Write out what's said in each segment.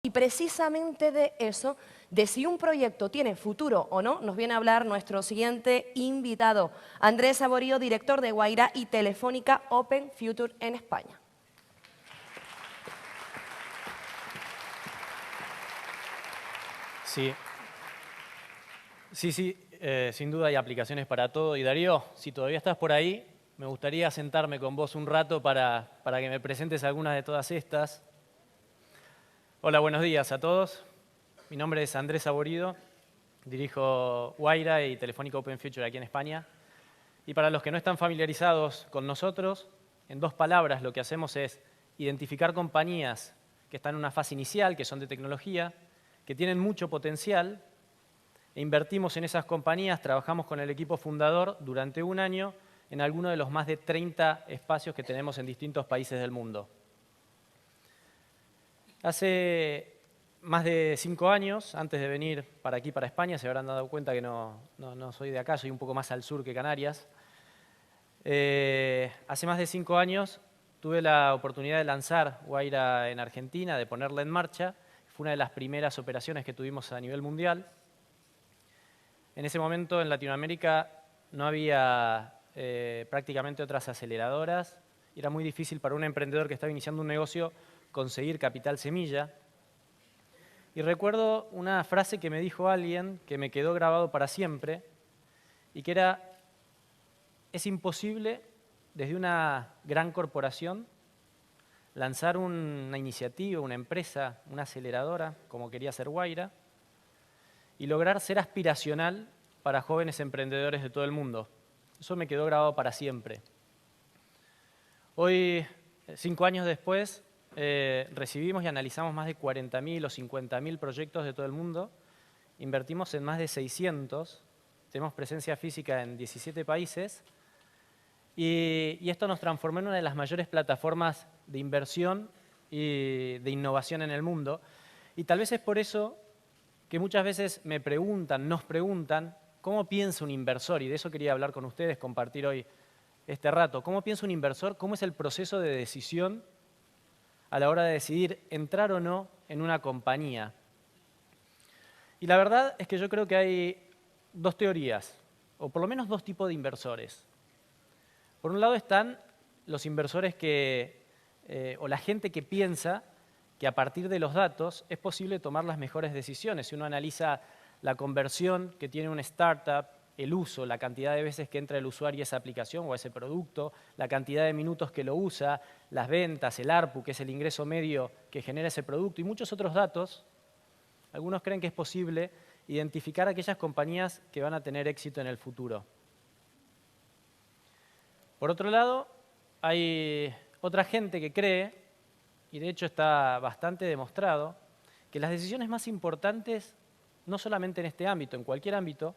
Y precisamente de eso, de si un proyecto tiene futuro o no, nos viene a hablar nuestro siguiente invitado, Andrés Saborío, director de Wayra y Telefónica Open Future en España. Sí, sin duda hay aplicaciones para todo. Y Darío, si todavía estás por ahí, me gustaría sentarme con vos un rato para que me presentes algunas de todas estas. Hola, buenos días a todos. Mi nombre es Andrés Saborío, dirijo Wayra y Telefónica Open Future aquí en España. Y para los que no están familiarizados con nosotros, en 2 palabras lo que hacemos es identificar compañías que están en una fase inicial, que son de tecnología, que tienen mucho potencial, e invertimos en esas compañías, trabajamos con el equipo fundador durante un año en alguno de los más de 30 espacios que tenemos en distintos países del mundo. Hace más de 5 años, antes de venir para aquí, para España, se habrán dado cuenta que no soy de acá, soy un poco más al sur que Canarias. Hace más de 5 años tuve la oportunidad de lanzar Wayra en Argentina, de ponerla en marcha. Fue una de las primeras operaciones que tuvimos a nivel mundial. En ese momento en Latinoamérica no había prácticamente otras aceleradoras. Era muy difícil para un emprendedor que estaba iniciando un negocio conseguir capital semilla. Y recuerdo una frase que me dijo alguien que me quedó grabado para siempre y que era: es imposible desde una gran corporación lanzar una iniciativa, una empresa, una aceleradora, como quería ser Wayra, y lograr ser aspiracional para jóvenes emprendedores de todo el mundo. Eso me quedó grabado para siempre. Hoy, 5 años después, recibimos y analizamos más de 40.000 o 50.000 proyectos de todo el mundo. Invertimos en más de 600. Tenemos presencia física en 17 países. Y esto nos transformó en una de las mayores plataformas de inversión y de innovación en el mundo. Y tal vez es por eso que muchas veces nos preguntan, ¿cómo piensa un inversor? Y de eso quería hablar con ustedes, compartir hoy este rato. ¿Cómo piensa un inversor? ¿Cómo es el proceso de decisión a la hora de decidir entrar o no en una compañía? Y la verdad es que yo creo que hay 2 teorías, o por lo menos 2 tipos de inversores. Por un lado están los inversores o la gente que piensa que a partir de los datos es posible tomar las mejores decisiones. Si uno analiza la conversión que tiene una startup, el uso, la cantidad de veces que entra el usuario a esa aplicación o a ese producto, la cantidad de minutos que lo usa, las ventas, el ARPU, que es el ingreso medio que genera ese producto, y muchos otros datos, algunos creen que es posible identificar aquellas compañías que van a tener éxito en el futuro. Por otro lado, hay otra gente que cree, y de hecho está bastante demostrado, que las decisiones más importantes, no solamente en este ámbito, en cualquier ámbito,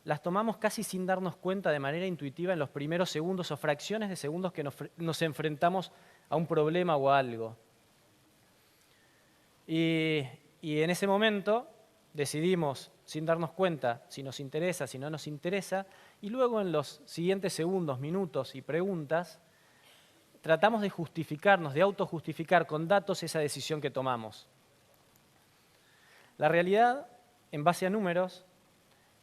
las tomamos casi sin darnos cuenta de manera intuitiva en los primeros segundos o fracciones de segundos que nos enfrentamos a un problema o a algo. Y en ese momento decidimos, sin darnos cuenta, si nos interesa, si no nos interesa, y luego en los siguientes segundos, minutos y preguntas, tratamos de justificarnos, de autojustificar con datos esa decisión que tomamos. La realidad, en base a números,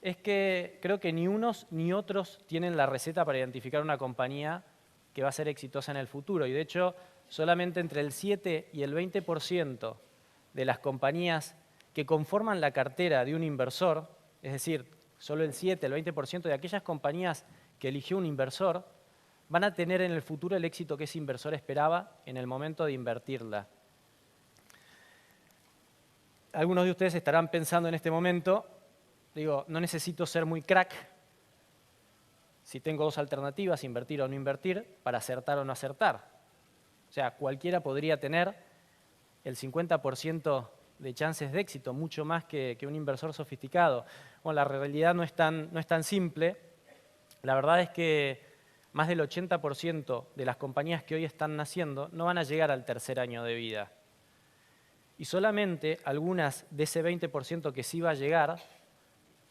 es que creo que ni unos ni otros tienen la receta para identificar una compañía que va a ser exitosa en el futuro. Y de hecho, solamente entre el 7 y el 20% de las compañías que conforman la cartera de un inversor, es decir, solo el 7, el 20% de aquellas compañías que eligió un inversor, van a tener en el futuro el éxito que ese inversor esperaba en el momento de invertirla. Algunos de ustedes estarán pensando en este momento, digo, no necesito ser muy crack si tengo 2 alternativas, invertir o no invertir, para acertar o no acertar. O sea, cualquiera podría tener el 50% de chances de éxito, mucho más que un inversor sofisticado. Bueno, la realidad no es tan simple. La verdad es que más del 80% de las compañías que hoy están naciendo no van a llegar al tercer año de vida. Y solamente algunas de ese 20% que sí va a llegar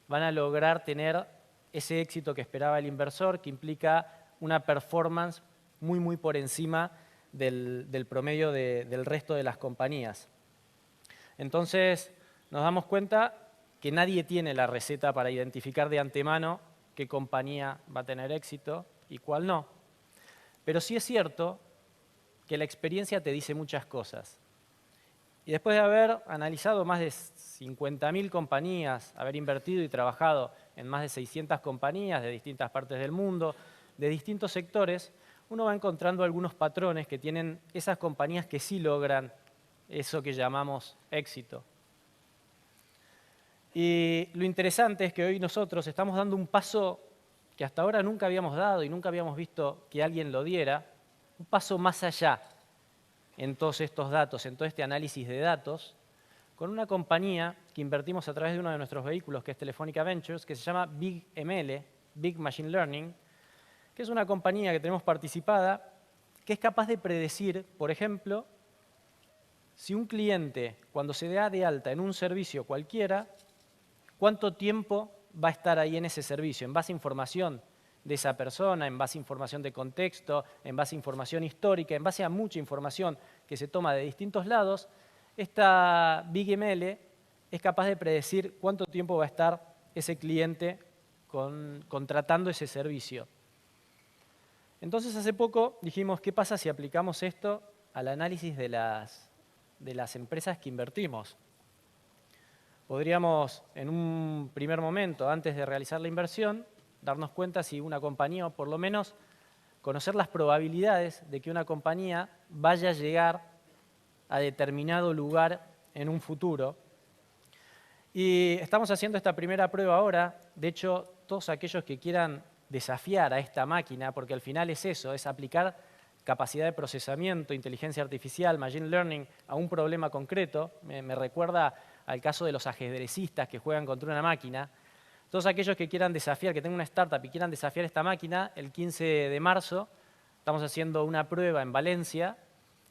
van a lograr tener ese éxito que esperaba el inversor, que implica una performance muy por encima del promedio del resto de las compañías. Entonces nos damos cuenta que nadie tiene la receta para identificar de antemano qué compañía va a tener éxito y cuál no. Pero sí es cierto que la experiencia te dice muchas cosas. Y después de haber analizado más de 50.000 compañías, haber invertido y trabajado en más de 600 compañías de distintas partes del mundo, de distintos sectores, uno va encontrando algunos patrones que tienen esas compañías que sí logran eso que llamamos éxito. Y lo interesante es que hoy nosotros estamos dando un paso que hasta ahora nunca habíamos dado y nunca habíamos visto que alguien lo diera, un paso más allá en todos estos datos, en todo este análisis de datos, con una compañía que invertimos a través de uno de nuestros vehículos, que es Telefónica Ventures, que se llama BigML, Big Machine Learning, que es una compañía que tenemos participada, que es capaz de predecir, por ejemplo, si un cliente, cuando se da de alta en un servicio cualquiera, cuánto tiempo va a estar ahí en ese servicio, en base a información de esa persona, en base a información de contexto, en base a información histórica, en base a mucha información que se toma de distintos lados, esta BigML es capaz de predecir cuánto tiempo va a estar ese cliente contratando ese servicio. Entonces, hace poco dijimos, ¿qué pasa si aplicamos esto al análisis de las empresas que invertimos? Podríamos, en un primer momento, antes de realizar la inversión, darnos cuenta si una compañía, o por lo menos conocer las probabilidades de que una compañía vaya a llegar a determinado lugar en un futuro. Y estamos haciendo esta primera prueba ahora. De hecho, todos aquellos que quieran desafiar a esta máquina, porque al final es eso, es aplicar capacidad de procesamiento, inteligencia artificial, machine learning a un problema concreto. Me recuerda al caso de los ajedrecistas que juegan contra una máquina. Todos aquellos que quieran desafiar, que tengan una startup y quieran desafiar esta máquina, el 15 de marzo estamos haciendo una prueba en Valencia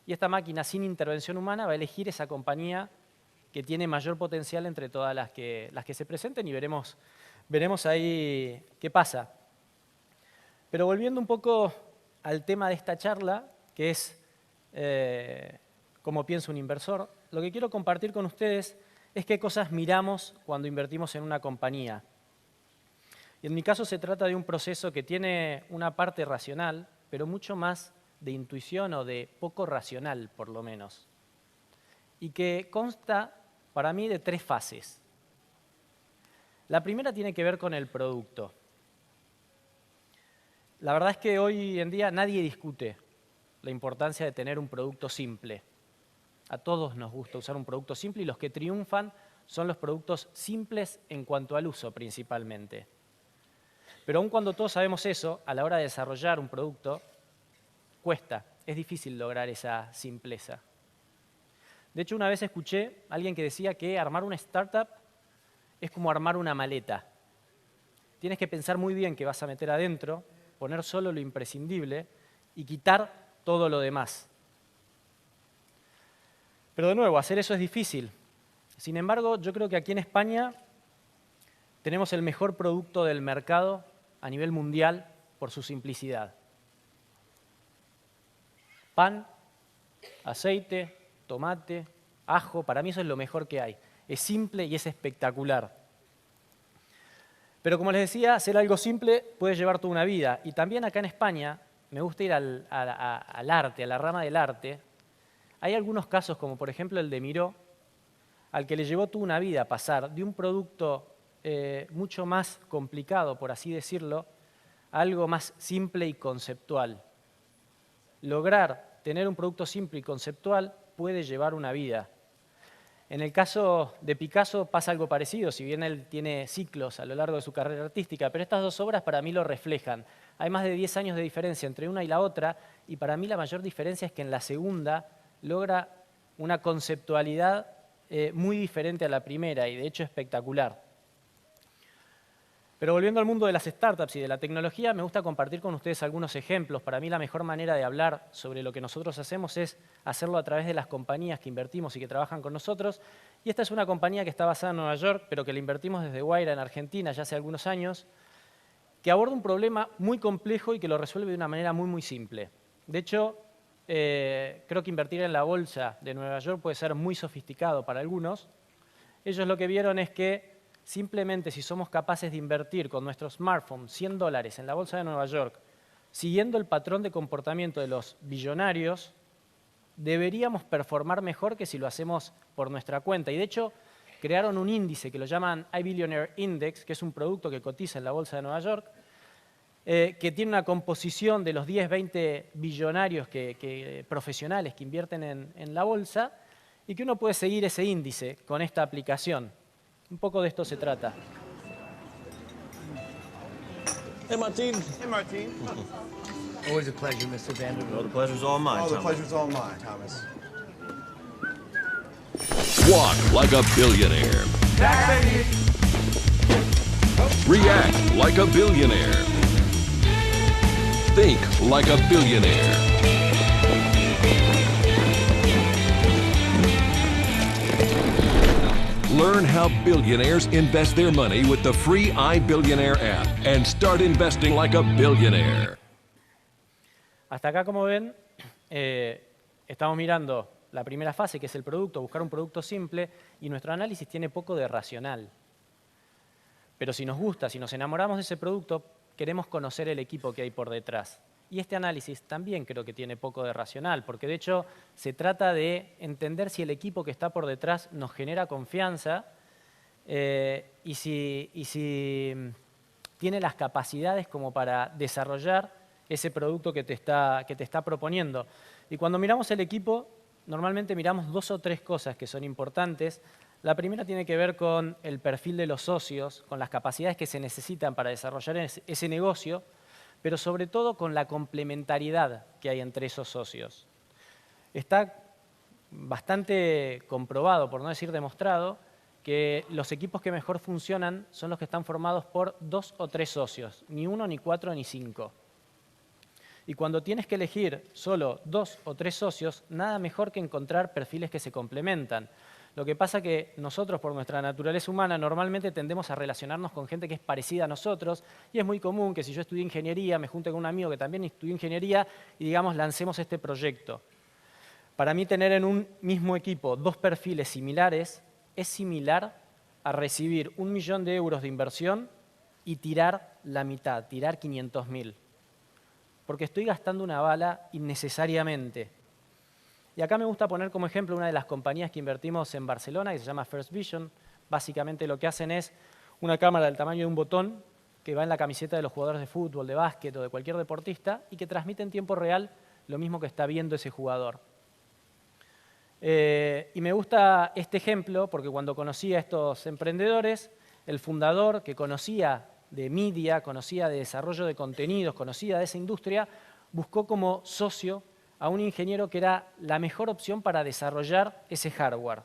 y esta máquina sin intervención humana va a elegir esa compañía que tiene mayor potencial entre todas las que se presenten y veremos ahí qué pasa. Pero volviendo un poco al tema de esta charla, que es cómo piensa un inversor, lo que quiero compartir con ustedes es qué cosas miramos cuando invertimos en una compañía. Y en mi caso se trata de un proceso que tiene una parte racional, pero mucho más de intuición o de poco racional, por lo menos. Y que consta, para mí, de 3 fases. La primera tiene que ver con el producto. La verdad es que hoy en día nadie discute la importancia de tener un producto simple. A todos nos gusta usar un producto simple y los que triunfan son los productos simples en cuanto al uso principalmente. Pero aun cuando todos sabemos eso, a la hora de desarrollar un producto, cuesta, es difícil lograr esa simpleza. De hecho, una vez escuché a alguien que decía que armar una startup es como armar una maleta. Tienes que pensar muy bien qué vas a meter adentro, poner solo lo imprescindible y quitar todo lo demás. Pero de nuevo, hacer eso es difícil. Sin embargo, yo creo que aquí en España tenemos el mejor producto del mercado a nivel mundial por su simplicidad. Pan, aceite, tomate, ajo, para mí eso es lo mejor que hay. Es simple y es espectacular. Pero como les decía, hacer algo simple puede llevar toda una vida. Y también acá en España, me gusta ir al arte, a la rama del arte. Hay algunos casos, como por ejemplo el de Miró, al que le llevó toda una vida pasar de un producto mucho más complicado, por así decirlo, a algo más simple y conceptual. Lograr tener un producto simple y conceptual puede llevar una vida. En el caso de Picasso pasa algo parecido, si bien él tiene ciclos a lo largo de su carrera artística, pero estas 2 obras para mí lo reflejan. Hay más de 10 años de diferencia entre una y la otra, y para mí la mayor diferencia es que en la segunda logra una conceptualidad muy diferente a la primera, y de hecho espectacular. Pero volviendo al mundo de las startups y de la tecnología, me gusta compartir con ustedes algunos ejemplos. Para mí la mejor manera de hablar sobre lo que nosotros hacemos es hacerlo a través de las compañías que invertimos y que trabajan con nosotros. Y esta es una compañía que está basada en Nueva York, pero que la invertimos desde Wayra en Argentina ya hace algunos años, que aborda un problema muy complejo y que lo resuelve de una manera muy, muy simple. De hecho, creo que invertir en la bolsa de Nueva York puede ser muy sofisticado para algunos. Ellos lo que vieron es que simplemente si somos capaces de invertir con nuestro smartphone $100 en la bolsa de Nueva York, siguiendo el patrón de comportamiento de los billonarios, deberíamos performar mejor que si lo hacemos por nuestra cuenta. Y de hecho, crearon un índice que lo llaman iBillionaire Index, que es un producto que cotiza en la bolsa de Nueva York, que tiene una composición de los 10, 20 billonarios profesionales que invierten en la bolsa, y que uno puede seguir ese índice con esta aplicación. Un poco de esto se trata. Hey, Martin. Hey, Martine. Always a pleasure, Mr. Vanderbilt. Well, the pleasure's all mine, Oh, the Thomas. pleasure's all mine, Thomas. Walk like a billionaire. React like a billionaire. Think like a billionaire. Learn how billionaires invest their money with the free iBillionaire app and start investing like a billionaire. Hasta acá, como ven, estamos mirando la primera fase, que es el producto, buscar un producto simple, y nuestro análisis tiene poco de racional. Pero si nos gusta, si nos enamoramos de ese producto, queremos conocer el equipo que hay por detrás. Y este análisis también creo que tiene poco de racional, porque de hecho se trata de entender si el equipo que está por detrás nos genera confianza y si tiene las capacidades como para desarrollar ese producto que te está proponiendo. Y cuando miramos el equipo, normalmente miramos 2 o 3 cosas que son importantes. La primera tiene que ver con el perfil de los socios, con las capacidades que se necesitan para desarrollar ese negocio, pero sobre todo con la complementariedad que hay entre esos socios. Está bastante comprobado, por no decir demostrado, que los equipos que mejor funcionan son los que están formados por 2 o 3 socios, ni 1, ni 4, ni 5. Y cuando tienes que elegir solo 2 o 3 socios, nada mejor que encontrar perfiles que se complementan. Lo que pasa que nosotros, por nuestra naturaleza humana, normalmente tendemos a relacionarnos con gente que es parecida a nosotros, y es muy común que si yo estudié ingeniería, me junte con un amigo que también estudió ingeniería y, digamos, lancemos este proyecto. Para mí, tener en un mismo equipo 2 perfiles similares es similar a recibir 1 millón de euros de inversión y tirar la mitad, tirar 500.000. Porque estoy gastando una bala innecesariamente. Y acá me gusta poner como ejemplo una de las compañías que invertimos en Barcelona, que se llama First Vision. Básicamente lo que hacen es una cámara del tamaño de un botón que va en la camiseta de los jugadores de fútbol, de básquet o de cualquier deportista y que transmite en tiempo real lo mismo que está viendo ese jugador. Y me gusta este ejemplo porque cuando conocí a estos emprendedores, el fundador, que conocía de media, conocía de desarrollo de contenidos, conocía de esa industria, buscó como socio a un ingeniero que era la mejor opción para desarrollar ese hardware.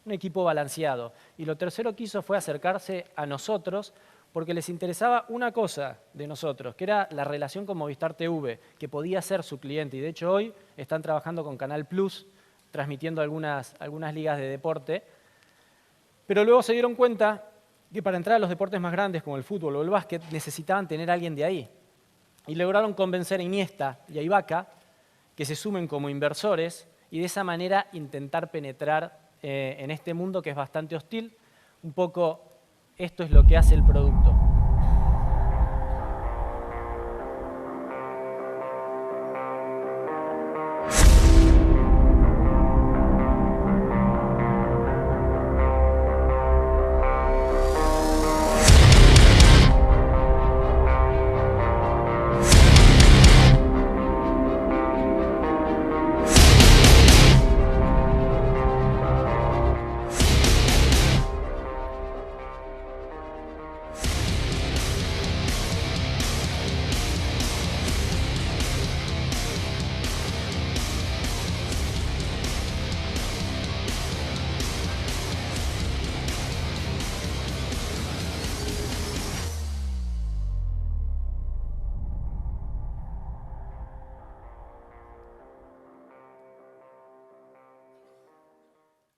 Un equipo balanceado. Y lo tercero que hizo fue acercarse a nosotros porque les interesaba una cosa de nosotros, que era la relación con Movistar TV, que podía ser su cliente. Y de hecho hoy están trabajando con Canal Plus, transmitiendo algunas ligas de deporte. Pero luego se dieron cuenta que para entrar a los deportes más grandes como el fútbol o el básquet necesitaban tener a alguien de ahí. Y lograron convencer a Iniesta y a Ibaka que se sumen como inversores y de esa manera intentar penetrar en este mundo que es bastante hostil. Un poco esto es lo que hace el producto.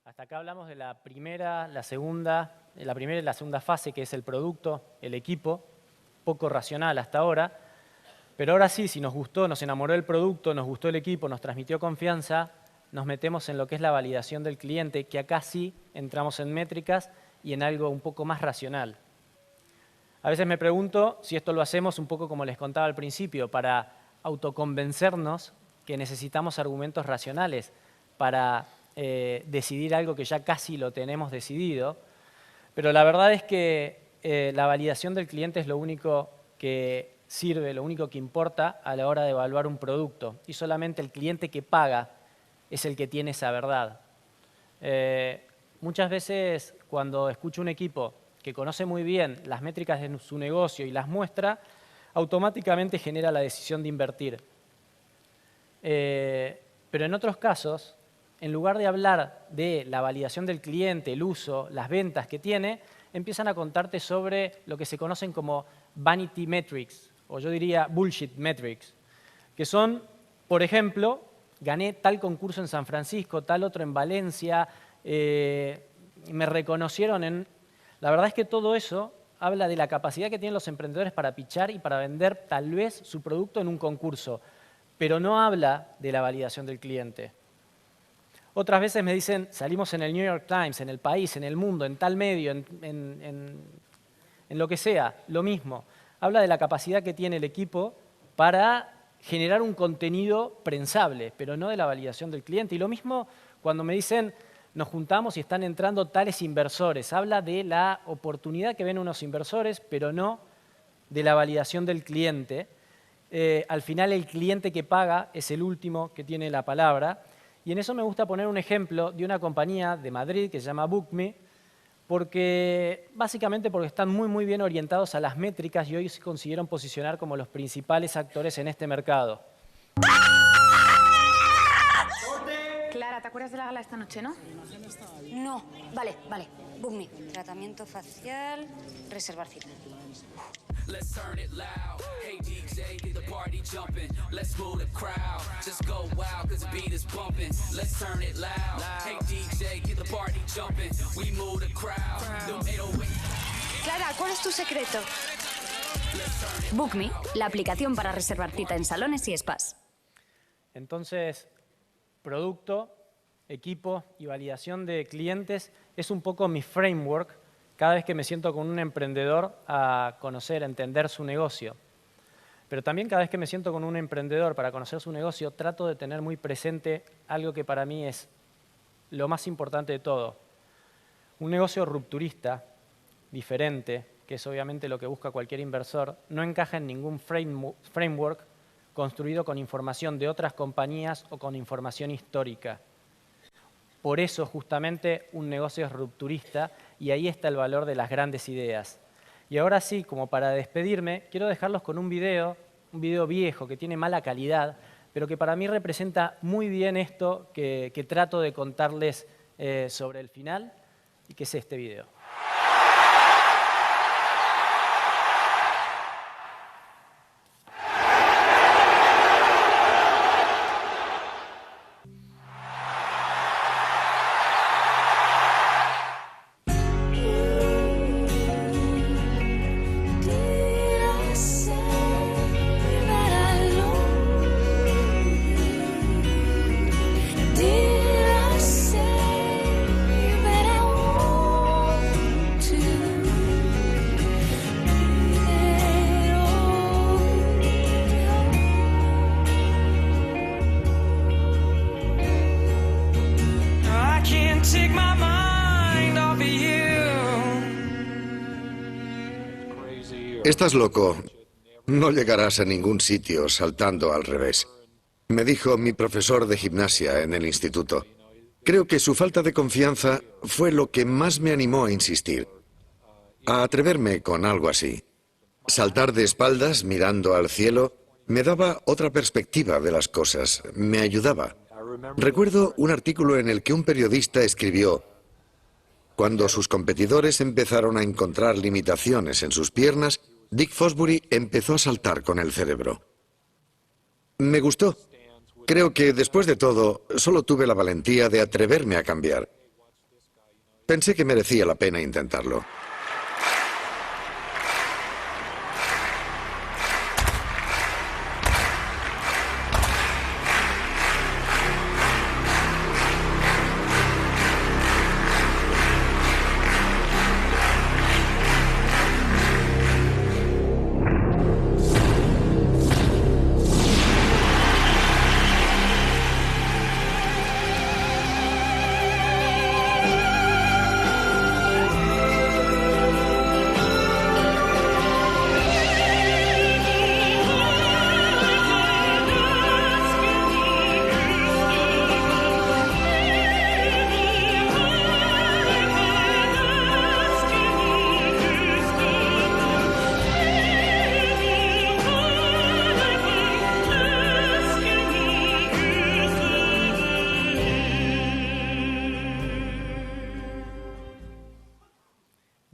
Hasta acá hablamos de la primera y la segunda fase, que es el producto, el equipo, poco racional hasta ahora. Pero ahora sí, si nos gustó, nos enamoró el producto, nos gustó el equipo, nos transmitió confianza, nos metemos en lo que es la validación del cliente, que acá sí entramos en métricas y en algo un poco más racional. A veces me pregunto si esto lo hacemos un poco como les contaba al principio, para autoconvencernos que necesitamos argumentos racionales para decidir algo que ya casi lo tenemos decidido. Pero la verdad es que la validación del cliente es lo único que sirve, lo único que importa a la hora de evaluar un producto. Y solamente el cliente que paga es el que tiene esa verdad. Muchas veces cuando escucho un equipo que conoce muy bien las métricas de su negocio y las muestra, automáticamente genera la decisión de invertir. Pero en otros casos, en lugar de hablar de la validación del cliente, el uso, las ventas que tiene, empiezan a contarte sobre lo que se conocen como vanity metrics, o yo diría bullshit metrics, que son, por ejemplo, gané tal concurso en San Francisco, tal otro en Valencia, me reconocieron en... La verdad es que todo eso habla de la capacidad que tienen los emprendedores para pitchar y para vender tal vez su producto en un concurso, pero no habla de la validación del cliente. Otras veces me dicen, salimos en el New York Times, en El País, en El Mundo, en tal medio, en lo que sea, lo mismo. Habla de la capacidad que tiene el equipo para generar un contenido prensable, pero no de la validación del cliente. Y lo mismo cuando me dicen, nos juntamos y están entrando tales inversores. Habla de la oportunidad que ven unos inversores, pero no de la validación del cliente. Al final el cliente que paga es el último que tiene la palabra. Y en eso me gusta poner un ejemplo de una compañía de Madrid que se llama Bookme, básicamente porque están muy bien orientados a las métricas y hoy se consiguieron posicionar como los principales actores en este mercado. Clara, ¿te acuerdas de la gala esta noche, no? No. Vale. Bookme. Tratamiento facial, reservar cita. Let's turn it loud. Hey DJ, get the party jumping. Let's move the crowd. Just go wild, cause the beat is bumping. Let's turn it loud. Hey DJ, get the party jumping. We move the crowd. Clara, ¿cuál es tu secreto? Bookme, la aplicación para reservar cita en salones y spas. Entonces, producto, equipo y validación de clientes es un poco mi framework cada vez que me siento con un emprendedor a conocer, a entender su negocio. Pero también cada vez que me siento con un emprendedor para conocer su negocio, trato de tener muy presente algo que para mí es lo más importante de todo. Un negocio rupturista, diferente, que es obviamente lo que busca cualquier inversor, no encaja en ningún framework construido con información de otras compañías o con información histórica. Por eso, justamente, un negocio es rupturista y ahí está el valor de las grandes ideas. Y ahora sí, como para despedirme, quiero dejarlos con un video viejo que tiene mala calidad, pero que para mí representa muy bien esto que trato de contarles sobre el final, y que es este video. Estás loco. No llegarás a ningún sitio saltando al revés. Me dijo mi profesor de gimnasia en el instituto. Creo que su falta de confianza fue lo que más me animó a insistir, a atreverme con algo así. Saltar de espaldas mirando al cielo me daba otra perspectiva de las cosas, me ayudaba. Recuerdo un artículo en el que un periodista escribió: cuando sus competidores empezaron a encontrar limitaciones en sus piernas, Dick Fosbury empezó a saltar con el cerebro. Me gustó. Creo que después de todo, solo tuve la valentía de atreverme a cambiar. Pensé que merecía la pena intentarlo.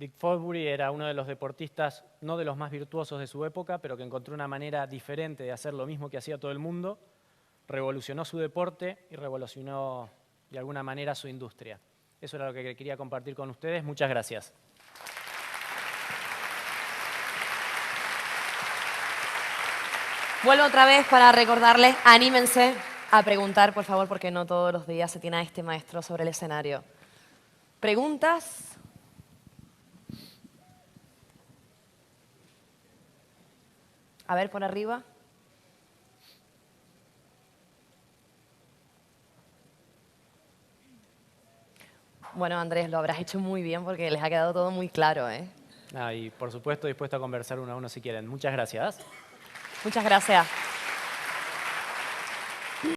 Dick Fosbury era uno de los deportistas, no de los más virtuosos de su época, pero que encontró una manera diferente de hacer lo mismo que hacía todo el mundo, revolucionó su deporte y revolucionó de alguna manera su industria. Eso era lo que quería compartir con ustedes. Muchas gracias. Vuelvo otra vez para recordarles, anímense a preguntar, por favor, porque no todos los días se tiene a este maestro sobre el escenario. ¿Preguntas? A ver, por arriba. Bueno, Andrés, lo habrás hecho muy bien porque les ha quedado todo muy claro, ¿eh? Y por supuesto dispuesto a conversar uno a uno si quieren. Muchas gracias. Muchas gracias.